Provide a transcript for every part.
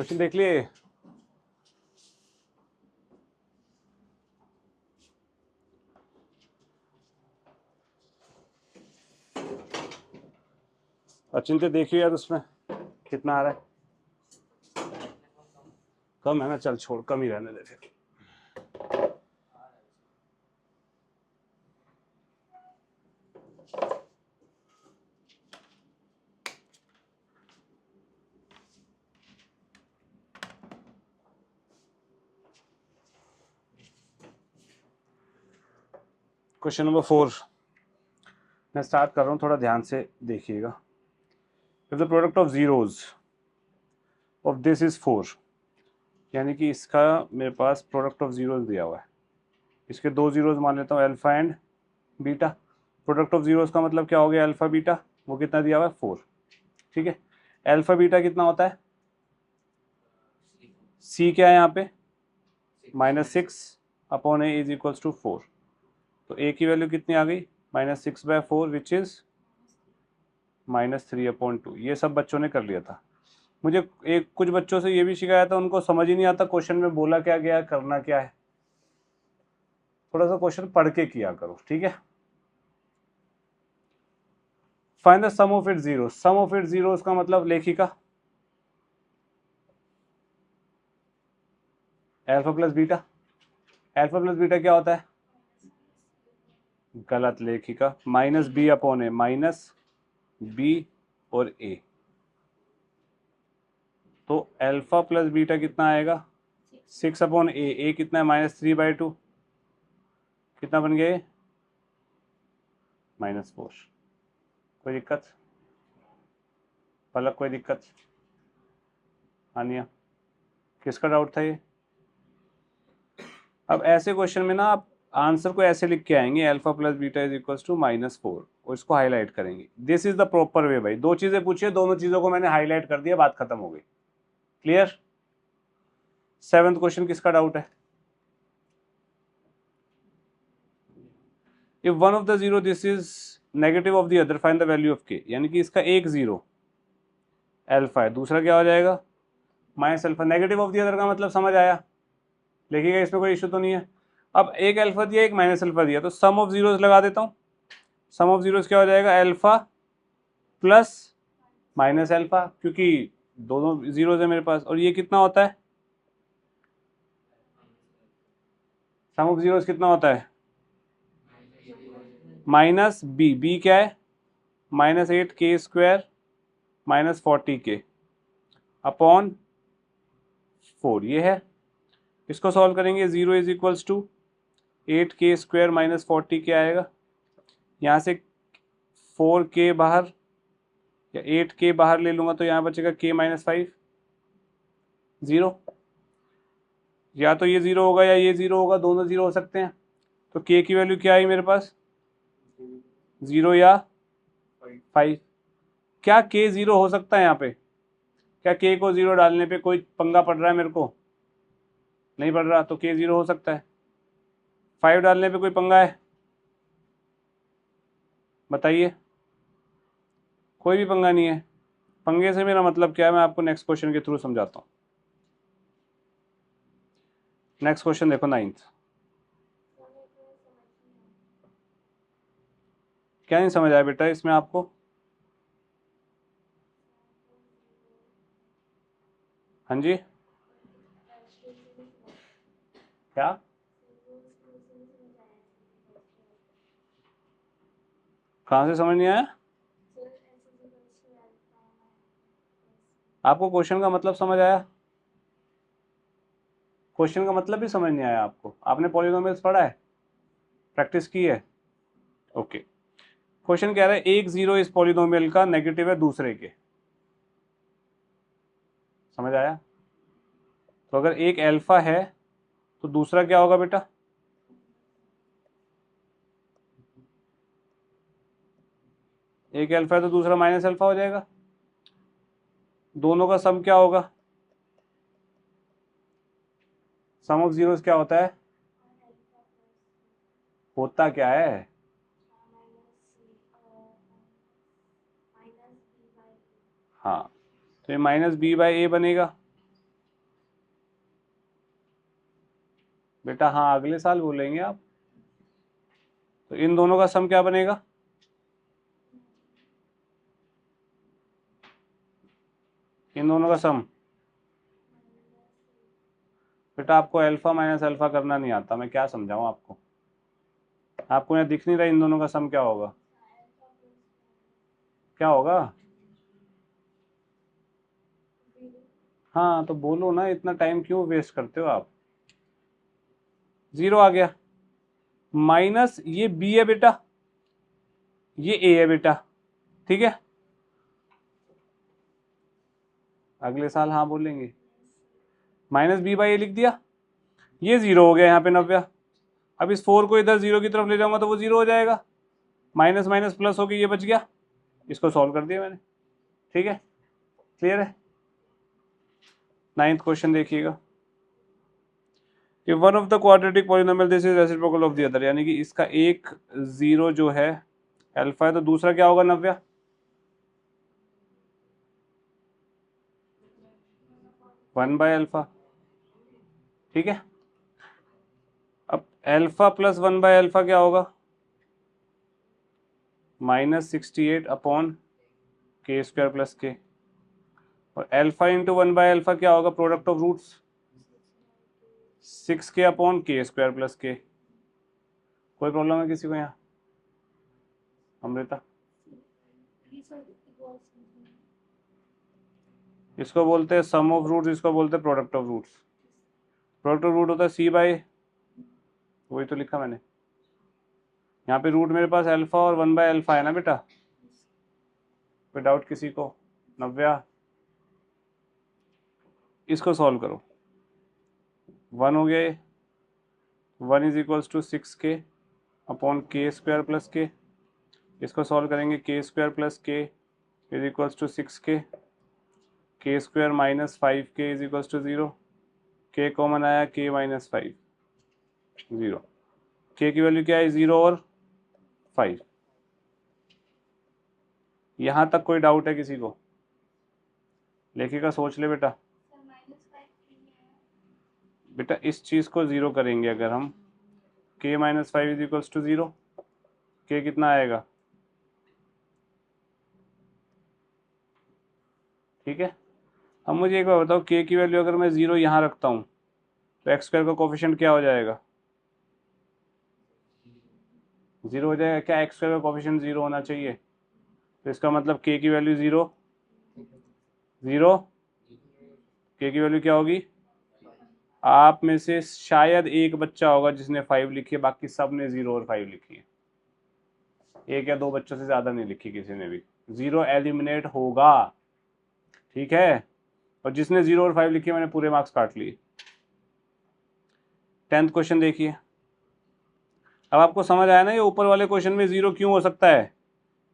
Question देख लिए? अचिंत्य देखिए यार उसमें कितना आ रहा है। कम है ना, चल छोड़, कम ही रहने दे फिर। क्वेश्चन नंबर 4 मैं स्टार्ट कर रहा हूँ, थोड़ा ध्यान से देखिएगा। If the product of zeros of this is 4, यानी कि इसका मेरे पास प्रोडक्ट ऑफ जीरोज दिया हुआ है। इसके दो जीरोज मान लेता हूँ, alpha and beta. Product of zeros का मतलब क्या हो गया, अल्फा बीटा। वो कितना दिया हुआ है, 4। ठीक है, अल्फा बीटा कितना होता है, सी क्या है यहाँ पे, -6 upon a is equals to 4। तो ए की वैल्यू कितनी आ गई, -6/4 विच इज -3/2। ये सब बच्चों ने कर लिया था। मुझे एक कुछ बच्चों से ये भी शिकायत है, उनको समझ ही नहीं आता क्वेश्चन में बोला क्या गया है, करना क्या है। थोड़ा सा क्वेश्चन पढ़ के किया करो, ठीक है। Find the sum of its zero. Sum of its zero का मतलब लेखिका alpha plus beta. Alpha plus beta क्या होता है, गलत लेखिका, -b अपॉन ए, -b और a। तो अल्फा प्लस बीटा कितना आएगा, 6 अपॉन ए कितना है, -3/2। कितना बन गया, -4। कोई दिक्कत पलक, कोई दिक्कत आनिया, किसका डाउट था ये। अब ऐसे क्वेश्चन में ना आप आंसर को ऐसे लिख के आएंगे, alpha plus beta is equals to -4, और इसको हाईलाइट करेंगे। This is the proper way भाई। दो चीजें पूछिए, दोनों चीजों को मैंने हाईलाइट कर दिया, बात खत्म हो गई। क्लियर। 7th क्वेश्चन किसका डाउट है। If one of the zero this is negative of the other find the value of के। यानी कि इसका एक जीरो अल्फा है, दूसरा क्या हो जाएगा, minus alpha. Negative of the other का मतलब समझ आया, लिखिएगा, इसमें कोई इशू तो नहीं है। अब एक अल्फा दिया, एक माइनस अल्फा दिया, तो सम ऑफ जीरोस लगा देता हूँ। सम ऑफ जीरोस क्या हो जाएगा, अल्फा प्लस माइनस अल्फा, क्योंकि दोनों जीरोस है मेरे पास। और ये कितना होता है, सम ऑफ जीरोस कितना होता है, -b क्या है, -8k² -40k अपॉन 4, ये है। इसको सॉल्व करेंगे, 0 is equals to 8k² -40k आएगा। यहाँ से 4k बाहर या 8k बाहर ले लूंगा तो यहाँ बचेगा k -5, 0। या तो ये 0 होगा या ये 0 होगा, दोनों 0 हो सकते हैं। तो k की वैल्यू क्या आई मेरे पास, 0 या 5। क्या k 0 हो सकता है यहाँ पे, क्या k को 0 डालने पे कोई पंगा पड़ रहा है मेरे को, नहीं पड़ रहा। तो k 0 हो सकता है। 5 डालने पे कोई पंगा है, बताइए। कोई भी पंगा नहीं है। पंगे से मेरा मतलब क्या है, मैं आपको नेक्स्ट क्वेश्चन के थ्रू समझाता हूँ। नेक्स्ट क्वेश्चन देखो, 9th। क्या नहीं समझ आया बेटा इसमें आपको, हाँ जी, क्या कहाँ से समझ नहीं आया आपको, क्वेश्चन का मतलब समझ आया, क्वेश्चन का मतलब भी समझ नहीं आया आपको। आपने पॉलिनोमियल्स पढ़ा है, प्रैक्टिस की है, ओके। क्वेश्चन कह रहा है एक जीरो इस पॉलिनोमियल का नेगेटिव है दूसरे के, समझ आया। तो अगर एक अल्फा है तो दूसरा क्या होगा बेटा, एक अल्फा है तो दूसरा माइनस अल्फा हो जाएगा। दोनों का सम क्या होगा, सम ऑफ जीरोस क्या होता है, होता क्या है, हाँ। तो ये -b/a बनेगा। बेटा हाँ अगले साल बोलेंगे आप। तो इन दोनों का सम क्या बनेगा? इन दोनों का सम। बेटा आपको अल्फा माइनस अल्फा करना नहीं आता, मैं क्या समझाऊं आपको? आपको यहाँ दिख नहीं रहा इन दोनों का सम क्या होगा? क्या होगा? हाँ तो बोलो ना, इतना टाइम क्यों वेस्ट करते हो आप? 0 आ गया, माइनस ये बी है बेटा, ये ए है बेटा, ठीक है। अगले साल हाँ बोलेंगे। माइनस बी बाई ए लिख दिया, ये 0 हो गया यहाँ पे नव्या। अब इस 4 को इधर 0 की तरफ ले जाऊंगा तो वो 0 हो जाएगा, माइनस माइनस प्लस हो गया, ये बच गया। इसको सॉल्व कर दिया मैंने, ठीक है, क्लियर है। 9th क्वेश्चन देखिएगा। कि one of the quadratic polynomial this is reciprocal of the other, यानी कि इसका एक 0 जो है अल्फा है, तो दूसरा क्या होगा नव्या? 1 बाय अल्फा, ठीक है। अब अल्फा प्लस 1 बाय अल्फा क्या होगा? -68 अपॉन के स्क्वायर प्लस के। और अल्फा इंटू 1 बाय अल्फा क्या होगा? Product of roots 6k upon k square plus k. कोई प्रॉब्लम है किसी को यहाँ? अमृता, इसको बोलते हैं सम ऑफ रूट्स, इसको बोलते हैं product of roots. Product of root होता है सी बाय, वही तो लिखा मैंने यहाँ पे, रूट मेरे पास अल्फा और 1 बाय अल्फा है ना बेटा। कोई डाउट किसी को? नव्या, इसको सॉल्व करो। 1 हो गया, 1 is equals to 6k upon k square plus k. इसको सॉल्व करेंगे, k square plus k is equals to 6k, k square minus 5k is equals to 0। K common आया, k माइनस 5, 0। के की वैल्यू क्या है? 0 और 5। यहाँ तक कोई डाउट है किसी को? लेखिका सोच ले बेटा। बेटा इस चीज़ को 0 करेंगे अगर हम, k minus 5 is equals to 0, k कितना आएगा? ठीक है। अब मुझे एक बार बताओ, k की वैल्यू अगर मैं 0 यहाँ रखता हूँ तो एक्स स्क्वायर का कोफिशिएंट क्या हो जाएगा? 0 हो जाएगा। क्या एक्स स्क्वायर का कोफिशिएंट 0 होना चाहिए? तो इसका मतलब k की वैल्यू 0, 0, k की वैल्यू क्या होगी? आप में से शायद एक बच्चा होगा जिसने 5 लिखी है, बाकी सब ने 0 और 5 लिखी है। एक या दो बच्चों से ज़्यादा नहीं लिखी किसी ने भी। 0 एलिमिनेट होगा, ठीक है। और जिसने 0 और 5 लिखी है मैंने पूरे मार्क्स काट लिए। 10th क्वेश्चन देखिए। अब आपको समझ आया ना ये ऊपर वाले क्वेश्चन में 0 क्यों हो सकता है?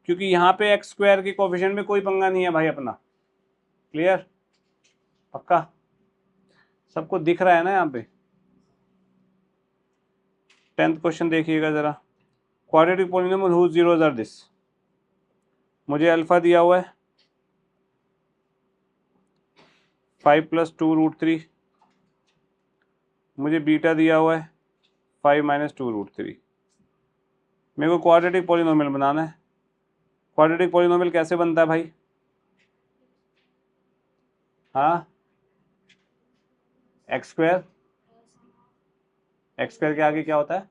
क्योंकि यहाँ पे एक्स स्क्वायर के कोफिशिएंट में कोई पंगा नहीं है भाई अपना। क्लियर? पक्का? सबको दिख रहा है ना यहाँ पे? 10th क्वेश्चन देखिएगा जरा। Quadratic polynomial whose zeros are this. मुझे अल्फा दिया हुआ है 5 + 2√3, मुझे बीटा दिया हुआ है 5 - 2√3। मेरे को क्वाड्रेटिक पॉलिनोमियल बनाना है। क्वाड्रेटिक पॉलिनोमियल कैसे बनता है भाई? हाँ, एक्स स्क्वायर, एक्स स्क्वायर के आगे क्या होता है?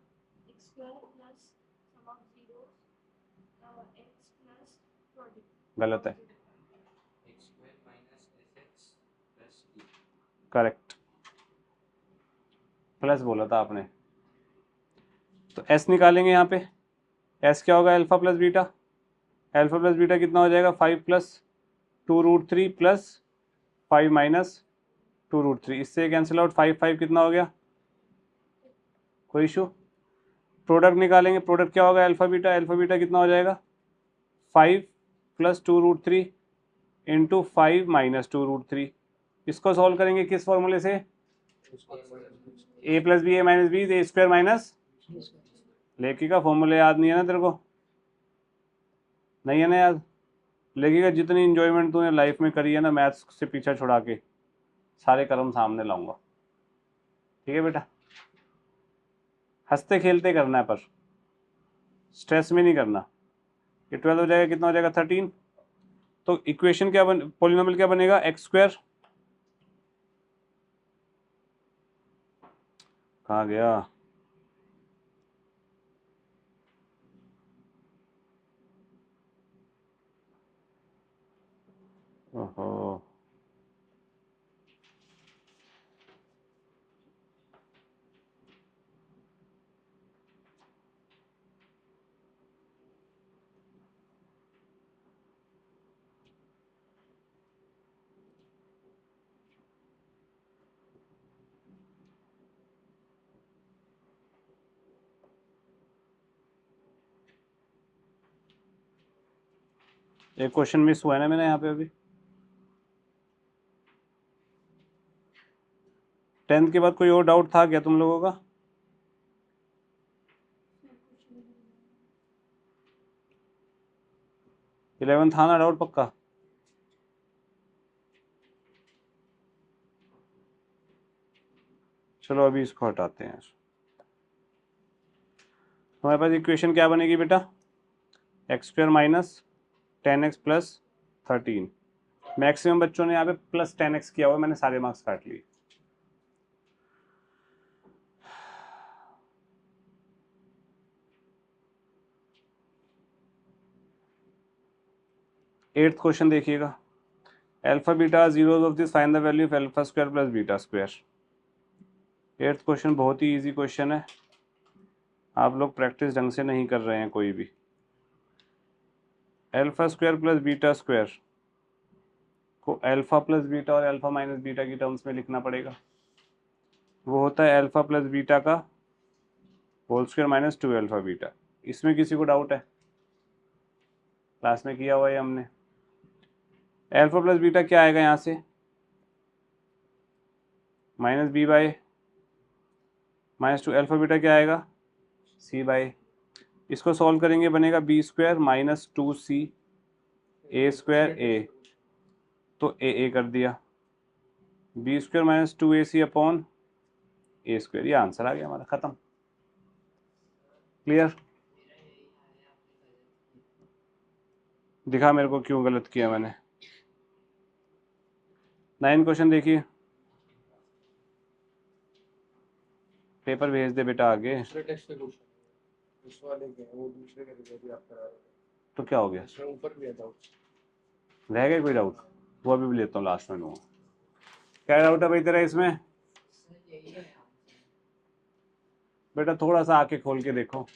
गलत है, करेक्ट, प्लस बोला था आपने। तो एस निकालेंगे यहाँ पे। एस क्या होगा? Alpha plus beta. Alpha plus beta कितना हो जाएगा? 5 + 2√3 प्लस 5 - 2√3। इससे कैंसिल आउट, 5 5 कितना हो गया? कोई इशू? प्रोडक्ट निकालेंगे। प्रोडक्ट क्या होगा? Alpha beta. अल्फा बीटा कितना हो जाएगा? 5 + 2√3 इंटू 5 - 2√3। इसको सॉल्व करेंगे किस फॉर्मूले से? a + b a - b a square minus. Lekhi का फॉर्मूला याद नहीं है ना तेरे को? नहीं है ना याद? लेखी का जितनी इंजॉयमेंट तूने लाइफ में करी है ना मैथ्स से पीछा छुड़ा के, सारे कर्म सामने लाऊंगा, ठीक है बेटा। हंसते खेलते करना है, पर स्ट्रेस में नहीं करना। ये 12 हो जाएगा, कितना हो जाएगा 13। तो इक्वेशन क्या पॉलिनोमियल क्या बनेगा, एक्स स्क्वायर, कहाँ गया, ओहो, एक क्वेश्चन मिस हुआ है ना मेरा यहाँ पे अभी। 10th के बाद कोई और डाउट था क्या तुम लोगों का? 11 था ना डाउट पक्का? चलो अभी इसको हटाते हैं। हमारे पास इक्वेशन क्या बनेगी बेटा, x square minus 10x plus 13। Maximum बच्चों ने यहाँ पे प्लस 10x किया हुआ, मैंने सारे मार्क्स काट लिए। एट्थ क्वेश्चन देखिएगा, alpha beta zeros of this, find the value of alpha square plus beta square. Eighth question बहुत ही इजी क्वेश्चन है, आप लोग प्रैक्टिस ढंग से नहीं कर रहे हैं कोई भी। Alpha square plus beta square को अल्फा प्लस बीटा और अल्फा माइनस बीटा की टर्म्स में लिखना पड़ेगा। वो होता है अल्फा प्लस बीटा का whole square minus 2 alpha beta. इसमें किसी को डाउट है? क्लास में किया हुआ है हमने। अल्फा प्लस बीटा क्या आएगा यहाँ से, minus b by minus 2 alpha beta क्या आएगा, सी बाई। इसको सॉल्व करेंगे बनेगा b square minus 2c a square a, तो ए कर दिया, b square minus 2ac upon a square, ये आंसर आ गया हमारा, खत्म। क्लियर? दिखा मेरे को क्यों गलत किया मैंने। 9 क्वेश्चन देखिए, पेपर भेज दे बेटा आगे। तो क्या हो गया, रह गया कोई डाउट? वो अभी भी लेता हूँ, लास्ट में लूँगा। क्या डाउट है भाई तेरा इसमें? बेटा थोड़ा सा आके खोल के देखो,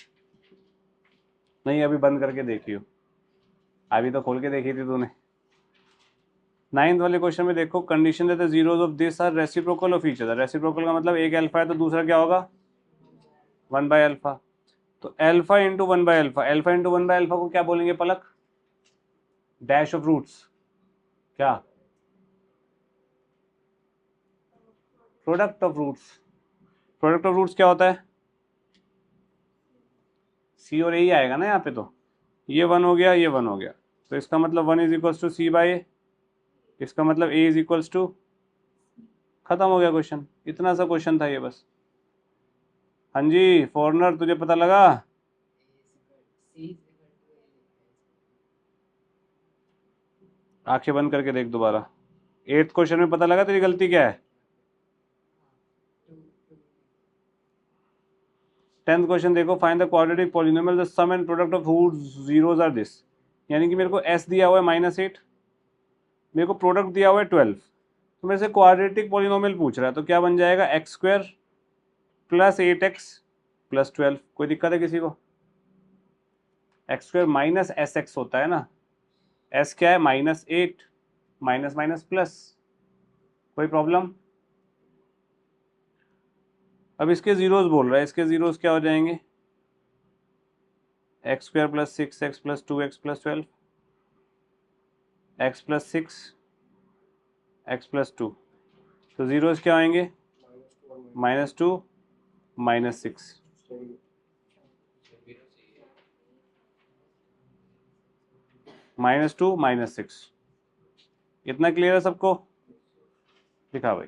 नहीं अभी बंद करके देखियो, अभी तो खोल के देखी थी तूने। 9th वाले क्वेश्चन में देखो, कंडीशन देते zeros of this are reciprocal of each other. Reciprocal का मतलब एक अल्फा है तो दूसरा क्या होगा, 1 बाय अल्फा। तो alpha into 1 by alpha, alpha into 1 by alpha को क्या बोलेंगे पलक, डैश ऑफ रूट्स, क्या, product of roots. Product of roots क्या होता है, सी और ए ही आएगा ना यहाँ पे, तो ये 1 हो गया, ये 1 हो गया, तो इसका मतलब 1 is equals to c by a, इसका मतलब ए इज इक्वल्स टू, खत्म हो गया क्वेश्चन। इतना सा क्वेश्चन था ये बस। हाँ जी फॉरनर, तुझे पता लगा? आंखें बंद करके देख दोबारा। 8th क्वेश्चन में पता लगा तेरी गलती क्या है? 10th क्वेश्चन देखो, find the quadratic polynomial the sum and product of whose zeros are this. यानी कि मेरे को s दिया हुआ है -8, मेरे को प्रोडक्ट दिया हुआ है 12, तो मेरे से क्वाड्रेटिक पॉलिनोमियल पूछ रहा है, तो क्या बन जाएगा, x square plus 8x plus 12। कोई दिक्कत है किसी को? X square minus S x होता है ना, s क्या है, -8, माइनस माइनस प्लस, कोई प्रॉब्लम? अब इसके जीरोज बोल रहा है, इसके जीरोज क्या हो जाएंगे, x square plus 6x plus 2x plus 12, x plus 6 x plus 2, तो जीरोज क्या आएंगे, -2 -6, -2 -6। इतना क्लियर है सबको? दिखा भाई,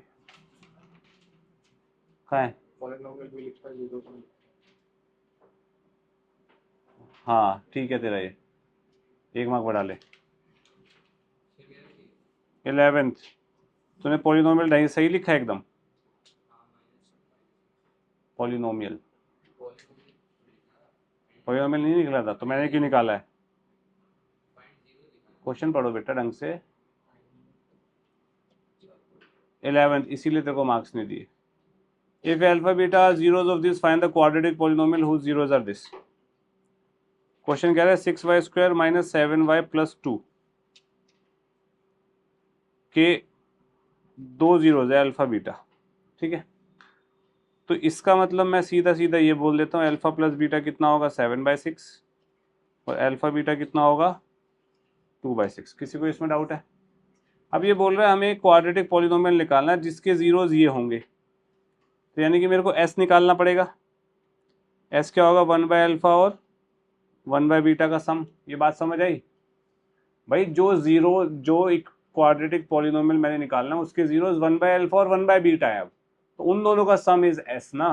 कहाँ है? हाँ ठीक है तेरा, ये 1 मार्क बढ़ा ले। 11th, तूने पॉलिनोमियल ढाई सही लिखा है एकदम। पॉलिनोमियल, पॉलिनोमियल नहीं निकला था तो मैंने क्यों निकाला है? क्वेश्चन पढ़ो बेटा ढंग से। 11th, इसीलिए तेरे को मार्क्स नहीं दिए। If alpha beta are zeros of this find the quadratic polynomial whose zeros are this. Question कह रहा है 6y² माइनस 7y प्लस 2 के 2 जीरोज है अल्फा बीटा। ठीक है, तो इसका मतलब मैं सीधा सीधा ये बोल देता हूँ, अल्फा प्लस बीटा कितना होगा 7/6 और अल्फा बीटा कितना होगा 2/6। किसी को इसमें डाउट है? अब ये बोल रहा है हमें क्वाड्रेटिक पॉलिनोमियल निकालना है जिसके जीरोज ये होंगे, तो यानी कि मेरे को एस निकालना पड़ेगा। एस क्या होगा 1/अल्फा और 1/बीटा का सम। ये बात समझ आई भाई? जो एक क्वाड्रेटिक पॉलिनोमियल मैंने निकालना है उसके जीरोज 1/अल्फा और 1/बीटा है। अब तो उन दोनों का सम इज एस ना,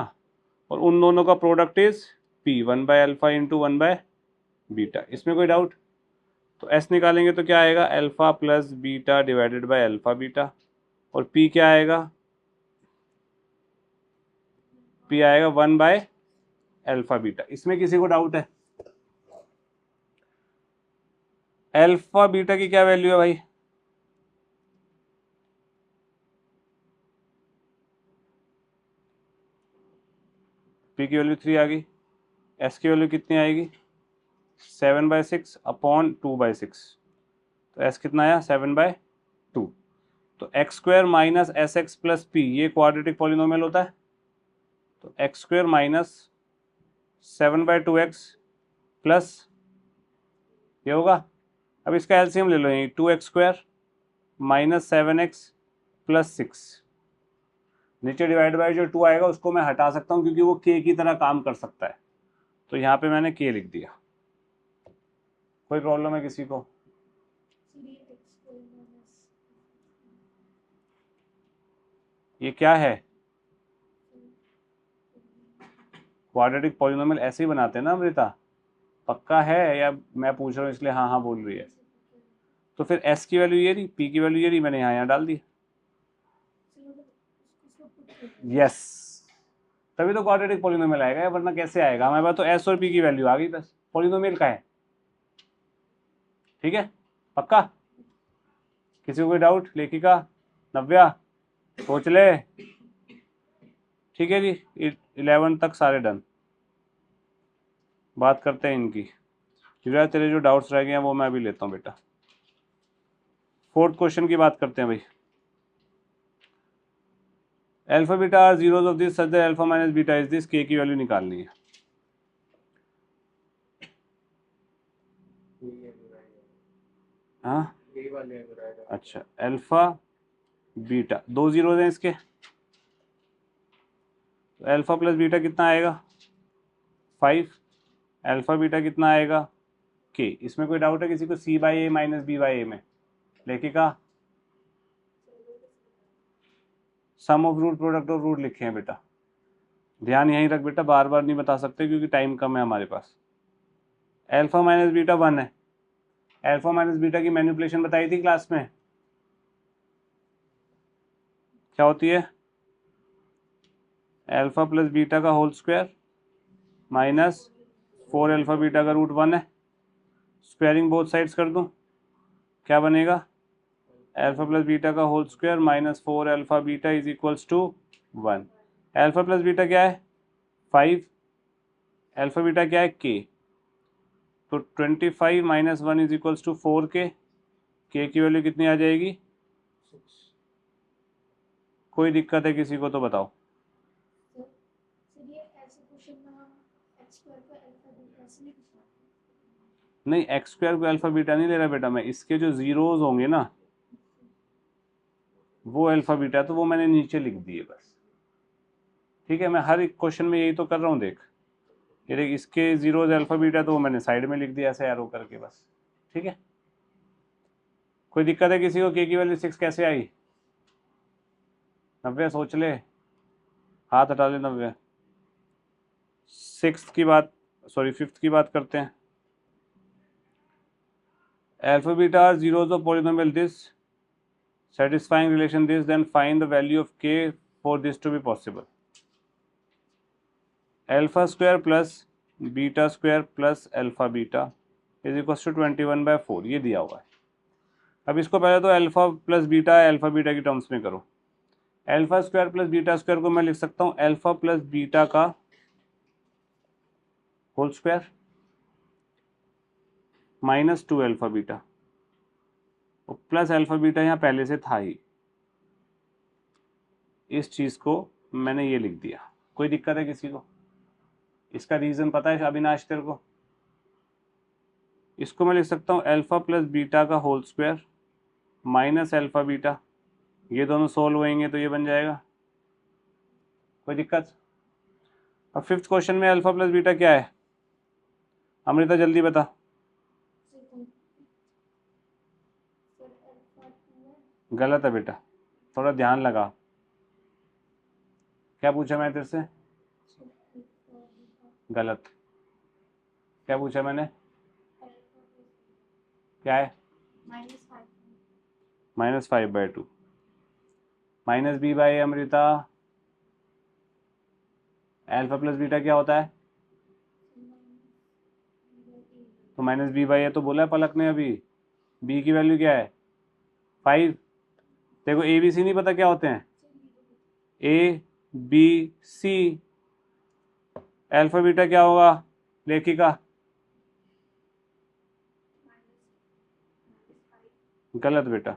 और उन दोनों का प्रोडक्ट इज पी, 1/अल्फा इंटू 1/बीटा। इसमें कोई डाउट? तो एस निकालेंगे तो क्या आएगा, alpha plus beta divided by alpha beta, और पी क्या आएगा, पी आएगा 1/अल्फा बीटा। इसमें किसी को डाउट है? अल्फा बीटा की क्या वैल्यू है भाई? पी की वैल्यू 3 आ गई, एस की वैल्यू कितनी आएगी 7/6 अपॉन 2/6, तो एस कितना आया 7/2। तो x² minus S x plus P ये क्वाड्रेटिक पॉलिनोमियल होता है, तो x² माइनस 7/2x प्लस ये होगा। अब इसका एलसीएम ले लो, यही 2x² माइनस 7x प्लस 6, नीचे डिवाइड बाय जो 2 आएगा उसको मैं हटा सकता हूँ क्योंकि वो k की तरह काम कर सकता है, तो यहाँ पे मैंने k लिख दिया। कोई प्रॉब्लम है किसी को? ये क्या है? क्वाड्रेटिक पॉलिनोमियल ऐसे ही बनाते हैं ना अमृता? पक्का है या मैं पूछ रहा हूँ इसलिए हाँ हाँ बोल रही है? तो फिर s की वैल्यू ये रही, p की वैल्यू ये रही, मैंने यहाँ डाल दी। यस, तभी तो क्वाड्रेटिक पॉलिनोमियल आएगा, वरना कैसे आएगा? हमारे पास तो s और p की वैल्यू आ गई, बस पॉलिनोमियल का है। ठीक है, पक्का? किसी को कोई डाउट? लेखिका, नव्या, सोच ले। ठीक है जी, 11 तक सारे डन। बात करते हैं इनकी। तेरे जो डाउट्स रह गए हैं वो मैं अभी लेता हूँ बेटा। 4th क्वेश्चन की बात करते हैं भाई। Alpha beta are zeros of this such that alpha minus beta is this, k की वैल्यू निकालनी है। हाँ अच्छा, अल्फा बीटा 2 जीरोज हैं इसके, तो अल्फा प्लस बीटा कितना आएगा 5, अल्फा बीटा कितना आएगा के। इसमें कोई डाउट है किसी को? c/a माइनस b/a में लेखिका सम ऑफ रूट प्रोडक्ट और रूट लिखे हैं बेटा, ध्यान यहीं रख बेटा, बार बार नहीं बता सकते क्योंकि टाइम कम है हमारे पास। अल्फा माइनस बीटा 1 है, अल्फा माइनस बीटा की मैनिपुलेशन बताई थी क्लास में, क्या होती है? अल्फा प्लस बीटा का whole square minus 4 alpha beta का रूट 1 है, स्क्वायरिंग बोथ साइड्स कर दूं, क्या बनेगा? अल्फा प्लस बीटा का whole square minus 4 alpha beta is equals to 1। Alpha plus beta क्या है 5, अल्फा बीटा क्या है k, तो 25 minus 1 is equals to 4k, k की वैल्यू कितनी आ जाएगी 6। कोई दिक्कत है किसी को तो बताओ? नहीं, x² को अल्फा बीटा नहीं ले रहा बेटा मैं, इसके जो जीरोज होंगे ना वो अल्फा बीटा, तो वो मैंने नीचे लिख दिए बस। ठीक है, मैं हर एक क्वेश्चन में यही तो कर रहा हूँ। देख ये देख, इसके जीरोज अल्फा बीटा तो वो मैंने साइड में लिख दिया ऐसे एरो करके बस। ठीक है, कोई दिक्कत है किसी को? के की वैल्यू 6 कैसे आई? नव्या सोच ले, हाथ हटा ले नव्या। 6th की बात, सॉरी 5th की बात करते हैं। alpha beta are zeros of polynomial this satisfying relation this, then find the value of k for this to be possible. Alpha square plus beta square plus alpha beta is equal to 21/4, ये दिया हुआ है. अब इसको पहले तो alpha plus beta की terms में करो. Alpha square plus beta square को मैं लिख सकता हूँ अल्फा प्लस बीटा का whole square minus 2 alpha beta, और प्लस अल्फा बीटा यहाँ पहले से था ही. इस चीज़ को मैंने ये लिख दिया. कोई दिक्कत है किसी को? इसका रीज़न पता है अविनाश तेरे को? इसको मैं लिख सकता हूँ अल्फा प्लस बीटा का whole square minus alpha beta. ये दोनों सोल्व होएंगे तो ये बन जाएगा. कोई दिक्कत? अब फिफ्थ क्वेश्चन में अल्फा प्लस बीटा क्या है? अमृता जल्दी बता. गलत है बेटा, थोड़ा ध्यान लगा. क्या पूछा मैं तेरे से? गलत. क्या पूछा मैंने? क्या है? -5/2 minus b by Amrita. Alpha plus beta क्या होता है? तो -b/, है तो बोला है पलक ने अभी. b की वैल्यू क्या है? 5. देखो ए बी सी नहीं पता क्या होते हैं? A B c. Alpha beta क्या होगा लेखिका? गलत बेटा.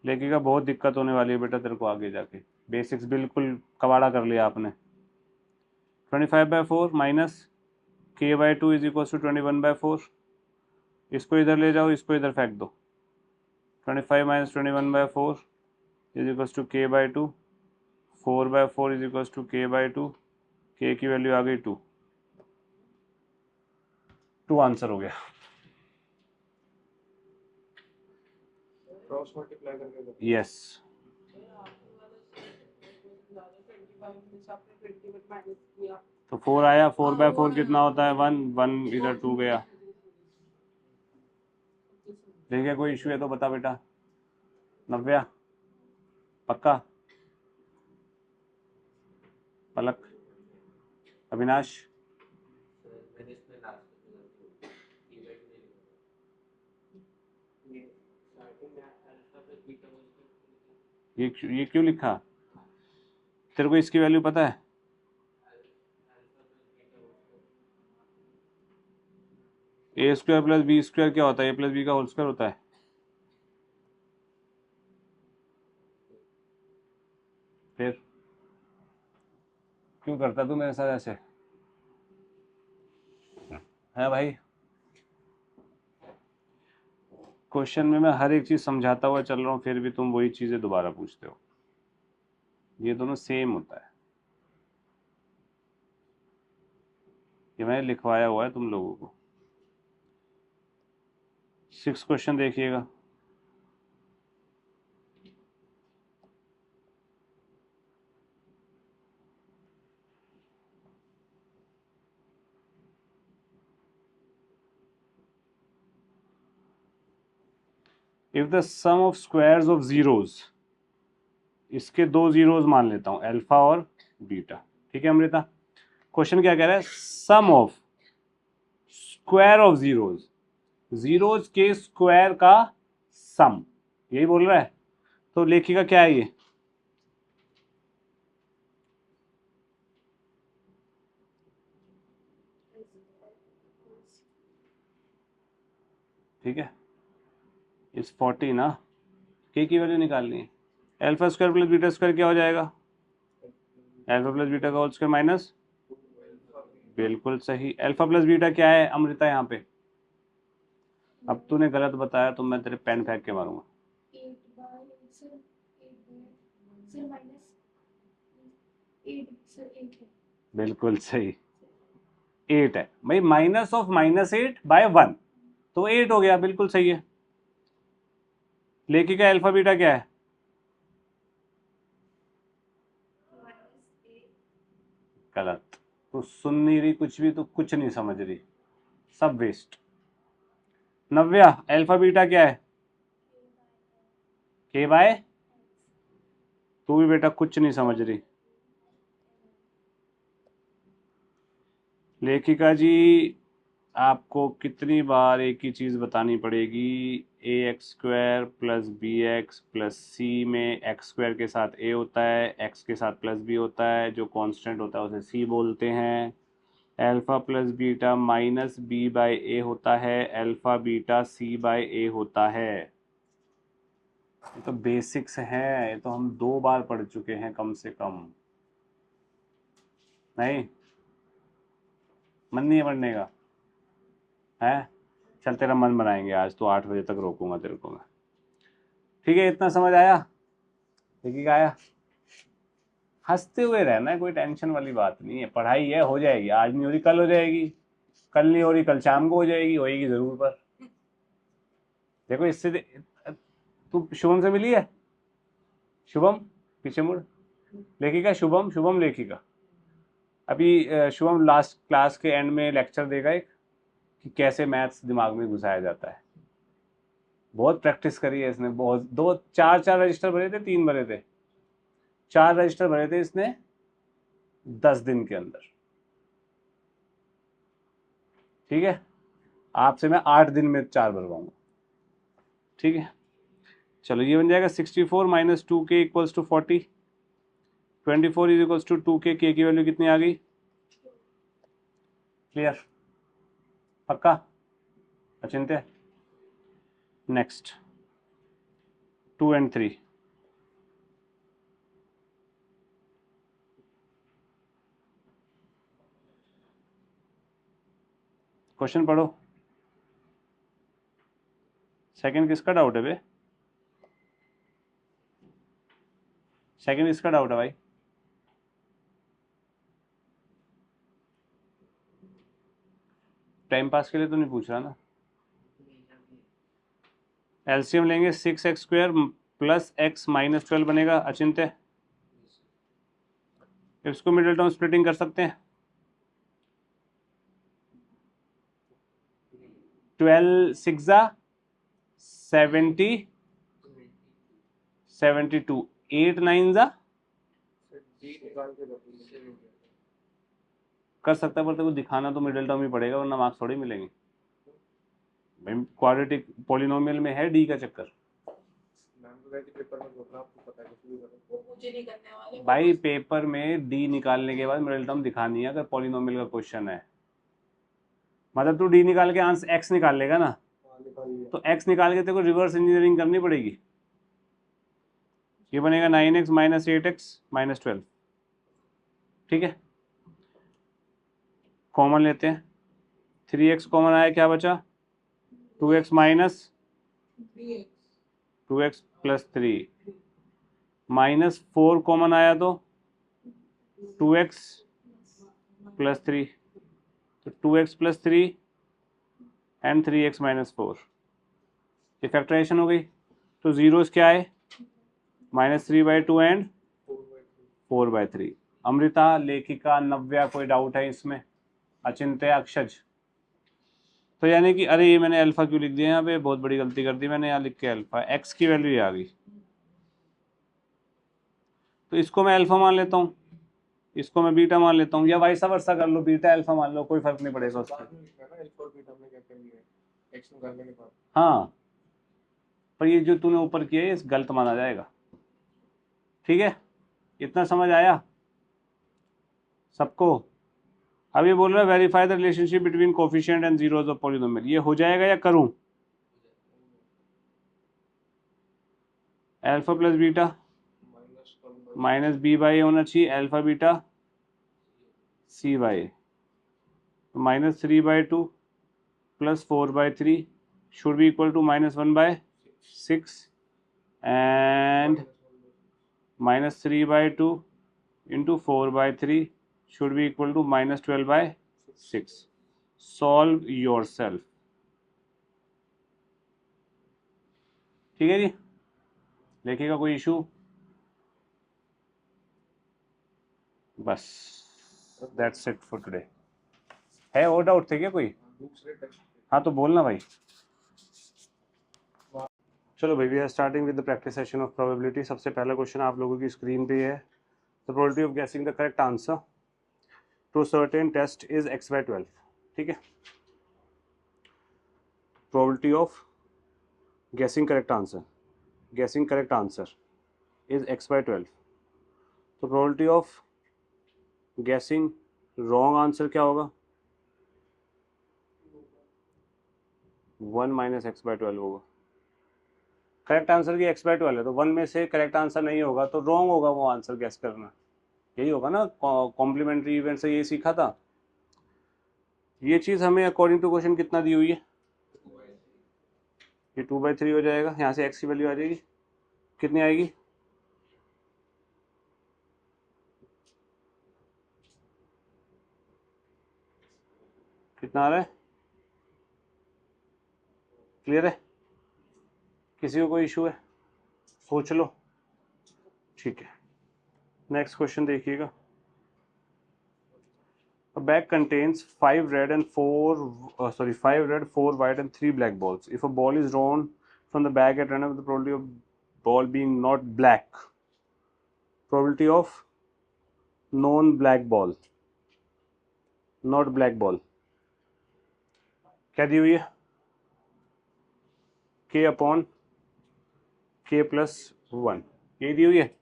लेखिका बहुत दिक्कत होने वाली है बेटा तेरे को आगे जाके. बेसिक्स बिल्कुल कबाड़ा कर लिया आपने. 25/4 minus k/2 is equal to 21/4. इसको इधर ले जाओ, इसको इधर फेंक दो. 25 minus 21/4 is equal to k/2. 4/4 is equal to k/2. k की वैल्यू आ गई 2. 2 आंसर हो गया. क्रॉस मल्टीप्लाई करके. यस. तो 4 आया. 4/4 कितना होता है? 1. 1 इधर 2 गया. देखिए कोई इशू है तो बता बेटा. नव्या पक्का? पलक? अविनाश? ये क्यों लिखा? तेरे को इसकी वैल्यू पता है? ए स्क्वायर प्लस बी स्क्वायर क्या होता है? ए प्लस बी का होल स्क्वायर होता है. फिर क्यों करता तू मेरे साथ ऐसे? है भाई, क्वेश्चन में मैं हर एक चीज समझाता हुआ चल रहा हूँ, फिर भी तुम वही चीजें दोबारा पूछते हो. ये दोनों सेम होता है. ये मैंने लिखवाया हुआ है तुम लोगों को. 6 क्वेश्चन देखिएगा. If the sum of squares of zeros, इसके 2 जीरोज मान लेता हूं अल्फा और बीटा. ठीक है अमृता? क्वेश्चन क्या कह रहा है? Sum of square of zeros, zeros के स्क्वायर का सम, यही बोल रहा है. तो लेखिका क्या है ये? ठीक है. इस 40 ना, के की वैल्यू निकालनी है. Alpha square plus beta square क्या हो जाएगा? अल्फा प्लस बीटा का होल स्क्वायर माइनस. बिल्कुल सही. अल्फा प्लस बीटा क्या है अमृता यहाँ पे? अब तूने गलत बताया तो मैं तेरे पेन फेंक के मारूंगा. बिल्कुल सही. 8 है भाई. -8/1 तो 8 हो गया. बिल्कुल सही है. लेखिका अल्फा बीटा क्या है? गलत. तो सुन नहीं रही कुछ भी, तो कुछ नहीं समझ रही, सब वेस्ट. नव्या, अल्फा बीटा क्या है? के बाय, तू भी बेटा कुछ नहीं समझ रही। लेखिका जी आपको कितनी बार एक ही चीज़ बतानी पड़ेगी, a x square plus b x plus c में एक्स स्क्वायर के साथ ए होता है, एक्स के साथ प्लस बी होता है, जो कांस्टेंट होता है उसे सी बोलते हैं। Alpha plus beta minus b by a होता है, alpha beta c by a होता है। ये तो बेसिक्स हैं, ये तो हम 2 बार पढ़ चुके हैं कम से कम। नहीं, मन नहीं है पढ़ने का है? चल तेरा मन बनाएंगे आज तो, 8 बजे तक रोकूंगा तेरे को मैं। ठीक है, इतना समझ आया? ठीक आया? हंसते हुए रहना है, कोई टेंशन वाली बात नहीं है। पढ़ाई है, हो जाएगी। आज नहीं हो रही कल हो जाएगी, कल नहीं हो रही कल शाम को हो जाएगी, होएगी जरूर। पर देखो इससे तू शुभम से मिली है? शुभम, पीछे मुड़। लेखिका शुभम, शुभम लेखिका। अभी शुभम लास्ट क्लास के एंड में लेक्चर देगा एक, कि कैसे मैथ्स दिमाग में घुसाया जाता है। बहुत प्रैक्टिस करी है इसने, बहुत। 4 रजिस्टर भरे थे, 3 भरे थे, 4 रजिस्टर भरे थे इसने 10 दिन के अंदर। ठीक है, आपसे मैं 8 दिन में 4 भरवाऊंगा। ठीक है, चलो ये बन जाएगा 64 minus 2k equals to 40। 24 is equals to 2k, k की वैल्यू कितनी आ गई? क्लियर? पक्का? अचिंत्य? Next 2 and 3। क्वेश्चन पढ़ो। सेकंड किसका डाउट है बे? सेकंड किसका डाउट है भाई? टाइम पास के लिए तो नहीं पूछ रहा ना। एलसीएम लेंगे, 6x² प्लस x माइनस 12 बनेगा। अचिंत्य, इसको मिडिल टर्म स्प्लिटिंग कर सकते हैं। 12 6 70, 72, 8 9 कर सकता है, पर तेरे को दिखाना तो मिडिल टर्म ही पड़ेगा, वरना मार्क्स थोड़ी मिलेंगे भाई। क्वाड्रेटिक पॉलिनोमियल में है डी का चक्कर भाई। पेपर में डी निकालने के बाद मिडिल टर्म दिखानी है, अगर पॉलिनोमियल का क्वेश्चन है। मतलब तू डी निकाल के आंसर एक्स निकाल लेगा ना, तो एक्स निकाल के तेरे को रिवर्स इंजीनियरिंग करनी पड़ेगी। ये बनेगा 9x माइनस 8x माइनस 12। ठीक है, कॉमन लेते हैं। 3x कॉमन आया, क्या बचा? 2x minus 2x plus 3, minus 4 common आया तो 2x प्लस 3, तो 2x plus 3 and 3x minus 4। ये फैक्टराइजेशन हो गई, तो जीरोस क्या है? -3/2 एंड 4/3। अमृता, लेखिका, नव्या, कोई डाउट है इसमें? अचिंत्य, अक्षज? तो यानी कि अरे ये मैंने अल्फा क्यों लिख दिया यहाँ पे, बहुत बड़ी गलती कर दी मैंने। यहाँ लिख के अल्फा, एक्स की वैल्यू ये आ गई, तो इसको मैं अल्फा मान लेता हूँ, इसको मैं बीटा मान लेता हूँ, या वाइस वर्सा कर लो, बीटा अल्फा मान लो, कोई फर्क नहीं पड़ेगा उसका। हाँ, पर ये जो तूने ऊपर किया है ये गलत माना जाएगा। ठीक है, इतना समझ आया सबको? अब ये बोल रहा है verify the relationship between coefficient and zeros of polynomial. ये हो जाएगा या करूं? Alpha plus beta minus b by होना चाहिए, alpha beta c by, -3/2 plus 4/3 should be equal to -1/6 and -3/2 into 4/3 should be equal to -12/6। solve yourself। ठीक है जी, लिखिएगा कोई इशू? बस दैट्स इट फॉर टुडे। है और डाउट थे क्या कोई? हाँ तो बोलना भाई। चलो भाई, we are starting with the practice session of probability. सबसे पहला क्वेश्चन आप लोगों की स्क्रीन पे है। The probability of guessing the correct answer to certain test is x/12। ठीक है, probability of guessing correct answer is x/12। तो probability of guessing wrong answer क्या होगा? 1 माइनस x/12 होगा। करेक्ट आंसर की x/12 है, तो 1 में से करेक्ट आंसर नहीं होगा तो रॉन्ग होगा वो आंसर गेस करना। यही होगा ना, कॉम्प्लीमेंट्री इवेंट से यही सीखा था। ये चीज़ हमें अकॉर्डिंग टू क्वेश्चन कितना दी हुई है? ये 2/3 हो जाएगा। यहाँ से x की वैल्यू आ जाएगी, कितनी आएगी? कितना आ रहा है? क्लियर है? किसी को कोई इशू है? सोच लो। ठीक है, नेक्स्ट क्वेश्चन देखिएगा। A bag contains 5 red, 4 white and 3 black balls. If a ball is drawn from the bag at random, the probability of ball being not black, probability of non-black ball, not black ball, क्या दी हुई है? k/k+1, ये दी हुई है।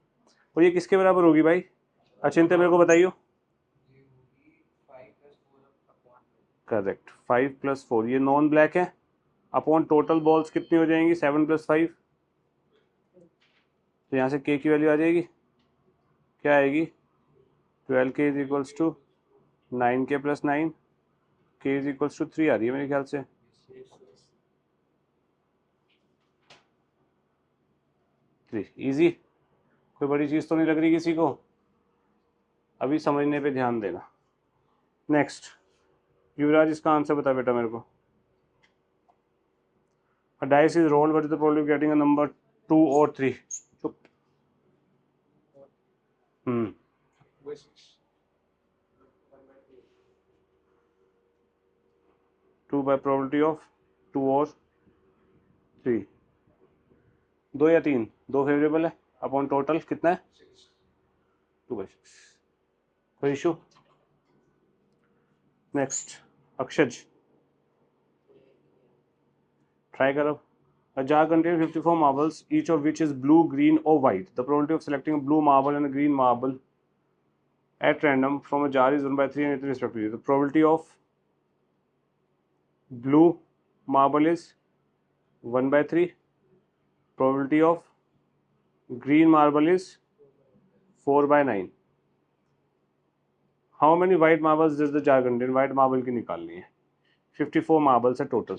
और ये किसके बराबर होगी भाई? अचिंत्य मेरे को बताइयो। करेक्ट, 5+4, ये नॉन ब्लैक है। अपॉन टोटल बॉल्स कितनी हो जाएंगी? 7+5। तो यहाँ से k की वैल्यू आ जाएगी, क्या आएगी? 12k is equals to 9k+9, k is equals to 3 आ रही है मेरे ख्याल से। इजी, कोई बड़ी चीज़ तो नहीं लग रही किसी को? अभी समझने पे ध्यान देना। नेक्स्ट, युवराज इसका आंसर बता बेटा मेरे को। A dice is rolled, what is the probability of getting a number 2 or 3? चुप। 2 by probability of 2 और 3, 2 या 3, 2 फेवरेबल है। अपॉन टोटल कितना है? 2/6। कोई इशू? नेक्स्ट, अक्षज ट्राई करो। A jar contains 54 marbles, each of which is blue, green or white. The probability of selecting a blue marble and a green marble at random from a jar is 1/3 and 8 respectively. The probability of blue marble is 1/3. Probability of green marble is 4/9. How many white marbles does the jar contain? White marble की निकालनी है। 54 marbles है total.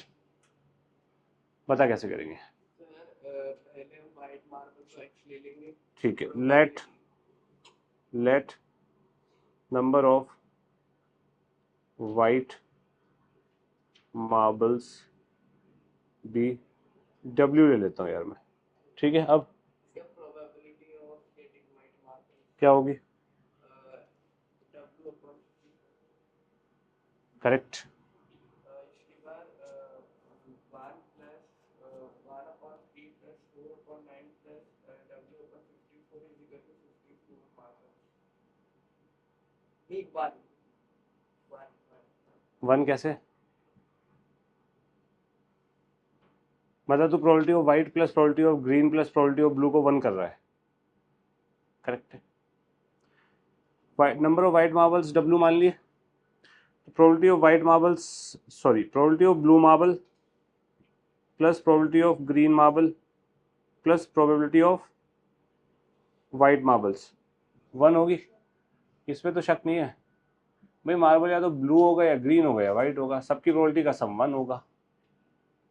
बता कैसे करेंगे? ठीक है, let number of white marbles be, W ले लेता हूँ यार मैं। ठीक है, अब क्या होगी? करेक्ट, वन कैसे? मतलब तो probability of white plus probability of green plus probability of blue को 1 कर रहा है। करेक्ट है। Number of white marbles W मान लिए। Probability of white marbles, sorry, probability of blue marble plus probability of green marble plus probability of white marbles 1 होगी। इसमें तो शक नहीं है भाई, मार्बल या तो ब्लू होगा या ग्रीन होगा या वाइट होगा, सबकी प्रोबेबिलिटी का सम 1 होगा,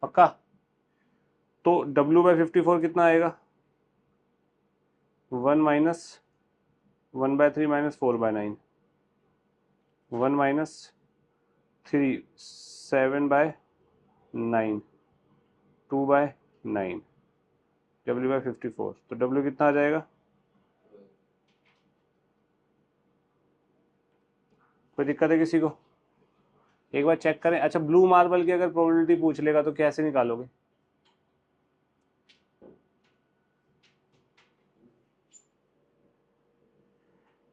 पक्का। तो W/54 कितना आएगा? 1 माइनस 1/3 माइनस 4/9, 1 माइनस 3 7/9, 2/9, W/54। तो W कितना आ जाएगा? कोई दिक्कत है किसी को? एक बार चेक करें। अच्छा, ब्लू मार्बल की अगर प्रोबेबिलिटी पूछ लेगा तो कैसे निकालोगे?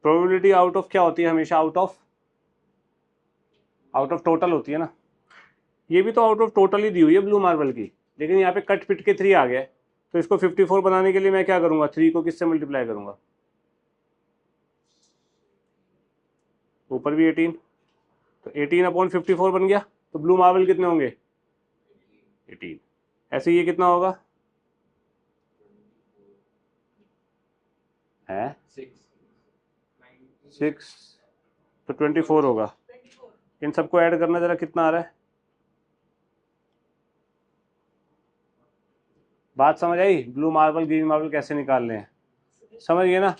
प्रोबेबिलिटी आउट ऑफ क्या होती है हमेशा? आउट ऑफ टोटल होती है ना। ये भी तो आउट ऑफ टोटल ही दी हुई है ब्लू मार्बल की, लेकिन यहाँ पे कट पिट के 3 आ गया। तो इसको 54 बनाने के लिए मैं क्या करूँगा? 3 को किससे मल्टीप्लाई करूँगा? ऊपर भी 18, तो 18/54 बन गया। तो ब्लू मार्बल कितने होंगे? 18। ऐसे ये कितना होगा? है 6, तो 24 होगा। इन सबको ऐड करना जरा, कितना आ रहा है? बात समझ आई? ब्लू मार्बल ग्रीन मार्बल कैसे निकालने हैं, समझ गए ना?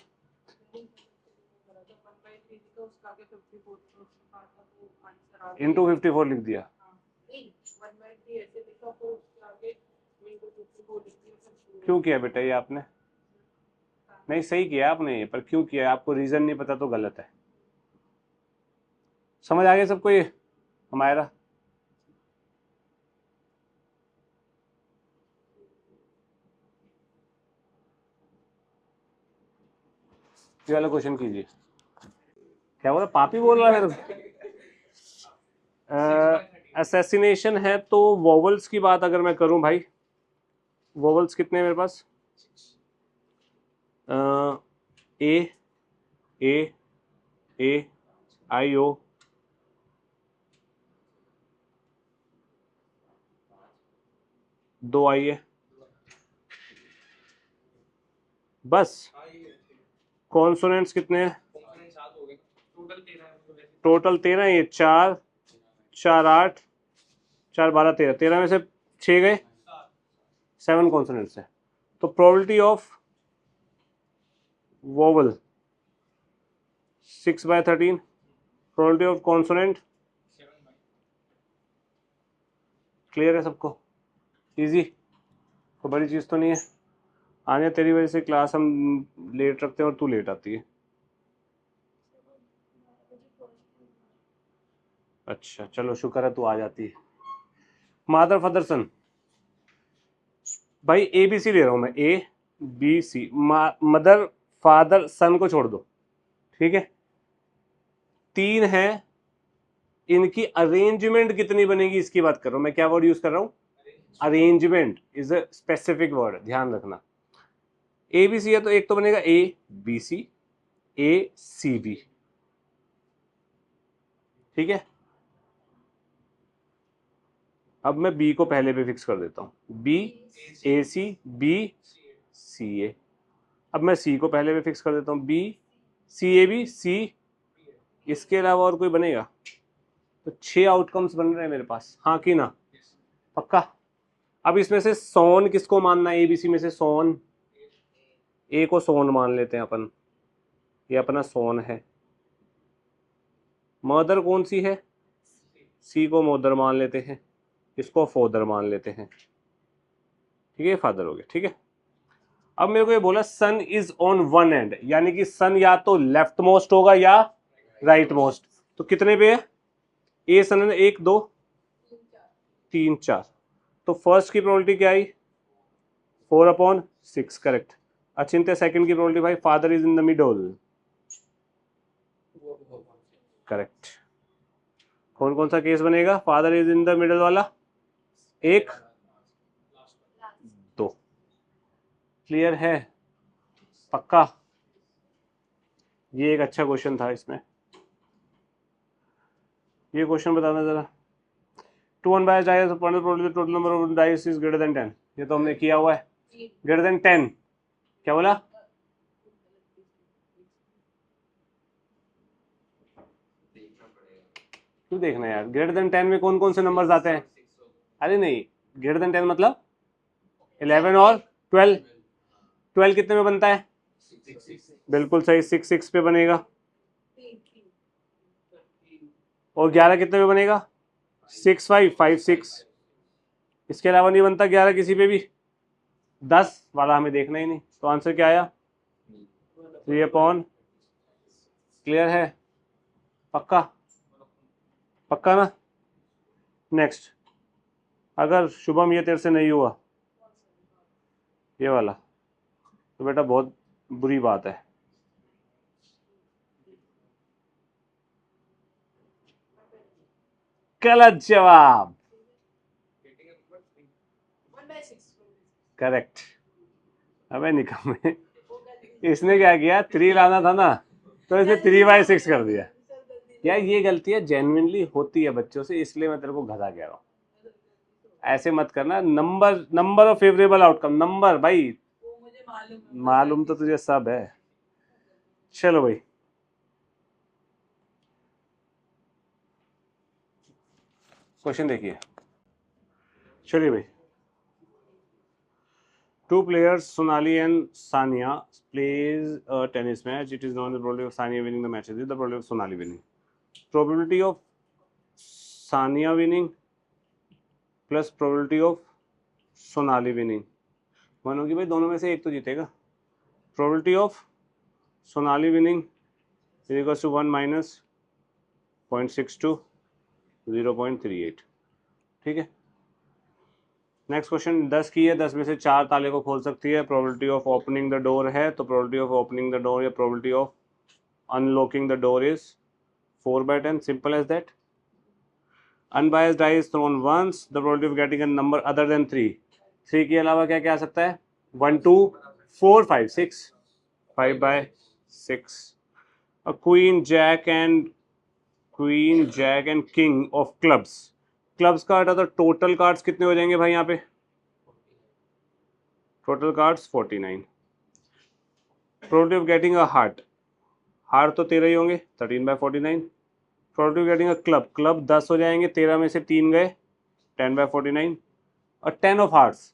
इंटू 54 लिख दिया। क्यों किया बेटा ये आपने? नहीं सही किया आपने ये, पर क्यों किया? आपको रीजन नहीं पता तो गलत है। समझ आ गया सबको ये हमारा? ये वाला क्वेश्चन कीजिए। क्या बोला? पापी बोल रहा है? असैसिनेशन है तो वोवल्स की बात अगर मैं करूं भाई, वोवल्स कितने हैं मेरे पास? ए ए ए आई ओ, दो आई है बस। कॉन्सोनेंट्स कितने हैं? टोटल 13। ये 4 4 8 4 12 13, 13 में से 6 गए, 7 कॉन्सोनेंट्स है। तो probability of vowel 6/13, probability of consonant. Clear है सबको? इजी, कोई बड़ी चीज़ तो नहीं है। आने तेरी वजह से क्लास हम लेट रखते हैं और तू लेट आती है। अच्छा चलो शुक्र है तू आ जाती है। मादर फादर सन, भाई ए बी सी ले रहा हूं मैं, A B C. Mother father son को छोड़ दो, ठीक है? 3 है, इनकी अरेंजमेंट कितनी बनेगी इसकी बात कर रहा हूं मैं। क्या वर्ड यूज कर रहा हूं? Arrangement is a specific word, ध्यान रखना। ए बी सी है तो एक तो बनेगा A B C, A C B, ठीक है? अब मैं बी को पहले पे फिक्स कर देता हूं, बी ए सी बी सी ए। अब मैं सी को पहले पे फिक्स कर देता हूं, B C A B C. इसके अलावा और कोई बनेगा? तो 6 आउटकम्स बन रहे हैं मेरे पास, हाँ कि ना? पक्का? अब इसमें से सोन किसको मानना है? एबीसी में से सोन, ए को सोन मान लेते हैं अपन, ये अपना सोन है। मदर कौन सी है? सी को मदर मान लेते हैं, इसको फादर मान लेते हैं, ठीक है? फादर हो गया, ठीक है? अब मेरे को ये बोला सन इज ऑन वन एंड, यानी कि सन या तो लेफ्ट मोस्ट होगा या राइट मोस्ट। तो कितने पे है? ए सन है 1 2 3 4। तो फर्स्ट की प्रोबेबिलिटी क्या आई? 4/6, करेक्ट। अचिंत्य सेकंड की प्रोबेबिलिटी भाई, father is in the middle, correct. कौन कौन सा केस बनेगा father is in the middle वाला? 1 2। क्लियर है? पक्का? ये एक अच्छा क्वेश्चन था इसमें। ये क्वेश्चन बताना जरा। 2 unbiased dice upon the probability the total number of dice is greater than 10। ये तो हमने किया हुआ है, greater than 10। क्या बोला? क्यों देखना यार? ग्रेटर देन 10 में कौन कौन से नंबर्स आते हैं? अरे नहीं, ग्रेटर देन 10 मतलब 11 और 12। 12 कितने में बनता है? बिल्कुल सही, 6 6 पे बनेगा। और 11 कितने में बनेगा? 6 5 5 6। इसके अलावा नहीं बनता 11 किसी पे भी। 10 वाला हमें देखना ही नहीं। तो आंसर क्या आया? 3/। क्लियर है? पक्का? पक्का ना? नेक्स्ट, अगर शुभम ये तेरे से नहीं हुआ ये वाला, तो बेटा बहुत बुरी बात है। गलत जवाब। करेक्ट। अबे निकम्मे, इसने क्या किया, 3 लाना था ना, तो इसने 3/6 कर दिया। यार ये गलतियां जेन्युइनली होती है बच्चों से, इसलिए मैं तेरे को घसा कह रहा हूँ। ऐसे मत करना। Number, number of favourable outcome, number भाई मालूम तो तुझे सब है। चलो भाई, क्वेश्चन देखिए। चलिए भाई, 2 players, Sonali and Sania, plays a tennis match. It is known the probability of Sania winning the match is the probability of Sonali winning. Probability of Sania winning plus probability of Sonali winning one होगी भाई, दोनों में से एक तो जीतेगा। Probability of Sonali winning is equals to 1 minus 0.62 0.38। ठीक है। नेक्स्ट क्वेश्चन, 10 की है, 10 में से 4 ताले को खोल सकती है। Probability of opening the door है, तो probability of opening the door या probability of unlocking the door is 4/10। Simple as that. Unbiased die is thrown once, the probability of getting a number other than 3। 3 के अलावा क्या क्या आ सकता है? 1 2 4 5 6, 5/6। A queen jack and king of clubs. Clubs का हटा तो टोटल कार्ड्स कितने हो जाएंगे भाई यहाँ पे? Total cards 49। Probability of getting a heart, heart तो 13 ही होंगे, 13/49। Probability of getting a club, club 10 हो जाएंगे, 13 में से 3 गए, 10/49। और 10 ऑफ हार्ट्स,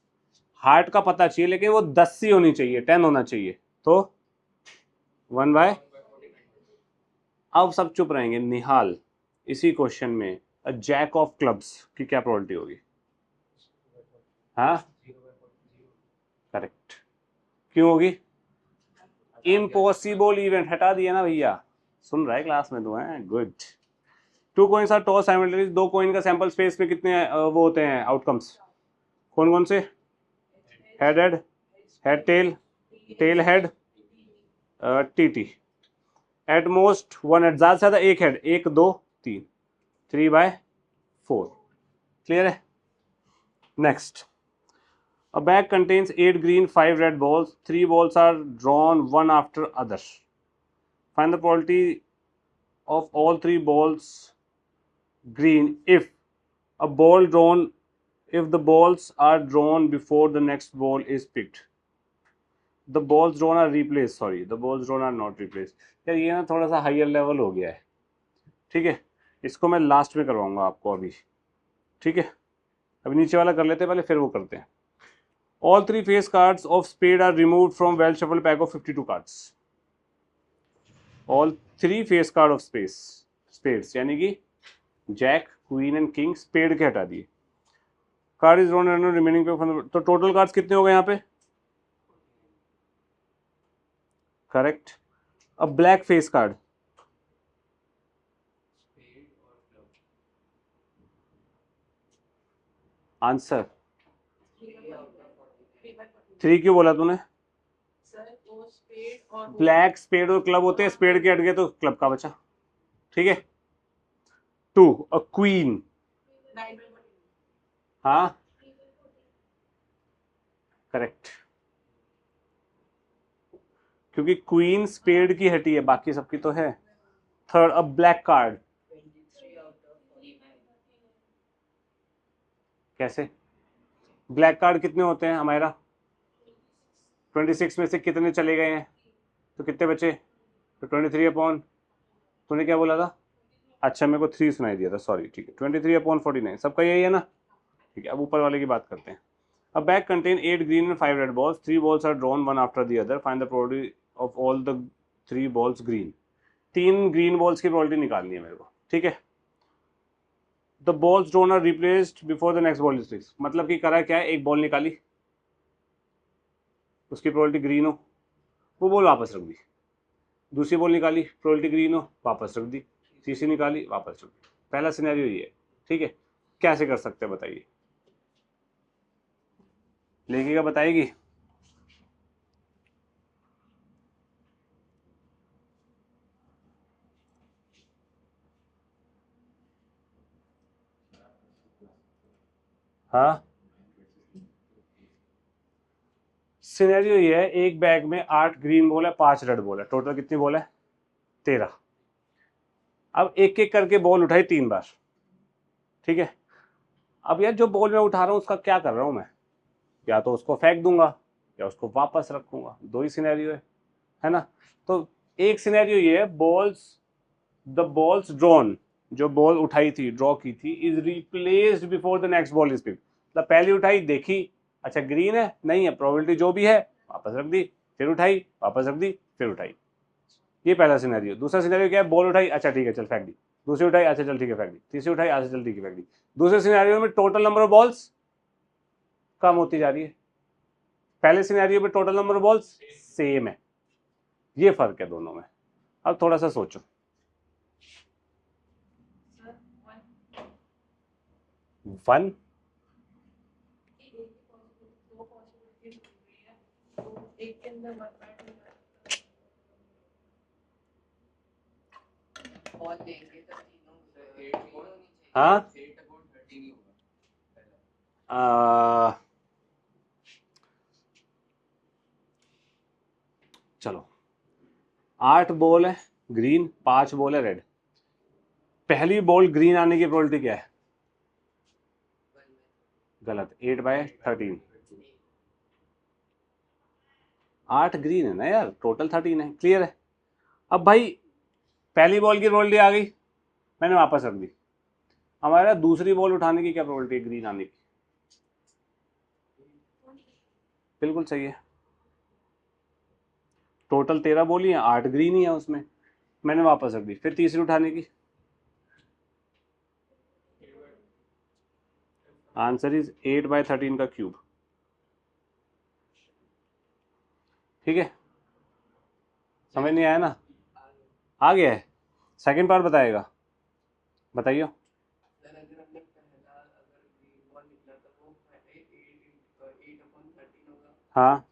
हार्ट का पता चाहिए लेकिन वो 10 ही होनी चाहिए, 10 होना चाहिए, तो 1/। अब सब चुप रहेंगे। निहाल, इसी क्वेश्चन में अ जैक ऑफ क्लब्स की क्या प्रोबेबिलिटी होगी? हाँ करेक्ट। क्यों होगी? इम्पॉसिबल इवेंट हटा दिया ना भैया। सुन रहा है क्लास में तो है, good. 2 coins are toss simultaneously, 2 coin का सैंपल स्पेस में कितने वो होते हैं आउटकम्स? कौन कौन से? Head head, head tail, tail head, TT. At most one head, ज्यादा से ज्यादा एक हेड, 1 2 3, 3/4। क्लियर है? Next, a bag contains 8 green 5 red balls, 3 balls are drawn one after other. Find the probability of all 3 balls green if a ball drawn, if the balls are drawn before the next ball is picked. The balls drawn are replaced, sorry, the balls drawn are not replaced। यार ये ना थोड़ा सा higher level हो गया है। ठीक है, इसको मैं लास्ट में करवाऊंगा आपको अभी। ठीक है, अभी नीचे वाला कर लेते हैं पहले, फिर वो करते हैं। All 3 face cards of spade are removed from well shuffled pack of 52 cards. All 3 face card of spades यानी कि jack, queen and king, spade के हटा दिए। कार्ड इज ड्रॉन रिमेनिंग पे, तो टोटल कार्ड्स कितने हो गए यहाँ पे? करेक्ट। अब ब्लैक फेस कार्ड, आंसर 3 क्यों बोला तूने? ब्लैक स्पेड और क्लब होते हैं, स्पेड के हट गए तो क्लब का बचा। ठीक है। 2 अ क्वीन, हाँ करेक्ट, क्योंकि क्वीन स्पेड की हटी है, बाकी सबकी तो है। थर्ड अ ब्लैक कार्ड, कैसे? ब्लैक कार्ड कितने होते हैं हमारा? 26 में से कितने चले गए हैं, तो कितने बचे? तो 23/, तूने क्या बोला था? अच्छा मेरे को 3 सुनाई दिया था, सॉरी। ठीक है, 23/49 सबका यही है ना। ठीक है, अब ऊपर वाले की बात करते हैं। A bag contain 8 green and 5 red balls. 3 balls are drawn one after the other. Find the probability of all the 3 balls green. 3 green balls की प्रोबेबिलिटी निकालनी है मेरे को। ठीक है। The balls drawn are replaced before the next ball is fix, मतलब कि करा क्या है, एक बॉल निकाली, उसकी प्रोबेबिलिटी ग्रीन हो, वो बॉल वापस रख दी। दूसरी बॉल निकाली, प्रोबेबिलिटी ग्रीन हो, वापस रख दी। तीसरी निकाली, वापस रख दी। पहला सिनेरियो ये है। ठीक है, कैसे कर सकते हैं बताइए? लेखिका बताएगी। हाँ, सिनेरियो ये है, एक बैग में 8 ग्रीन बॉल है, 5 रेड बॉल है, टोटल कितनी बॉल है? 13। अब एक एक करके बॉल उठाई 3 बार, ठीक है। अब यार जो बॉल मैं उठा रहा हूँ उसका क्या कर रहा हूँ मैं? या तो उसको फेंक दूंगा या उसको वापस रखूंगा, दो ही सिनेरियो है ना। तो एक सिनेरियो ये है, द बॉल्स ड्रॉन, जो बॉल उठाई थी, ड्रॉ की थी, is replaced before the next ball is picked. मतलब पहली उठाई, देखी, अच्छा ग्रीन है, नहीं है, प्रोबेबिलिटी जो भी है, वापस रख दी, फिर उठाई, वापस रख दी, फिर उठाई। ये पहला सिनेरियो। दूसरा सिनेरियो क्या है? बॉल उठाई, अच्छा ठीक है चल फेंक दी, दूसरी उठाई, अच्छा चल ठीक है फेंक दी, तीसरी उठाई, अच्छा चल ठीक है फेंक दी। दूसरे सिनेरियो में टोटल नंबर ऑफ बॉल्स कम होती जा रही है, पहले सिनेरियो में total number of balls same है। ये फर्क है दोनों में। अब थोड़ा सा सोचो। 1 हाँ, चलो 8 बॉल है ग्रीन, 5 बॉल है रेड। पहली बॉल ग्रीन आने की प्रोबेबिलिटी क्या है? गलत, 8/13। 8 ग्रीन है ना यार, टोटल 13 है, क्लियर है। अब भाई पहली बॉल की प्रोबेबिलिटी आ गई, मैंने वापस रख दी। हमारा दूसरी बॉल उठाने की क्या प्रोबेबिलिटी है ग्रीन आने की? बिल्कुल सही है, टोटल 13 बॉल ही है, 8 ग्रीन ही है उसमें, मैंने वापस रख दी। फिर तीसरी उठाने की, आंसर इज 8/13 का क्यूब, ठीक है। समझ नहीं आया ना? आ गया है, सेकंड पार्ट बताएगा, बताइए। हाँ,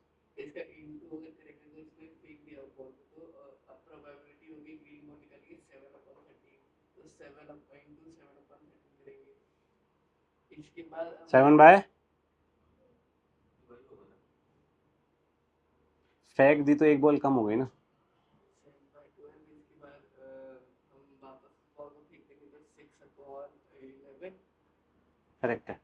इसके बाद 7 बाय, फेंक दी तो एक बॉल कम हो गई ना। करेक्ट है।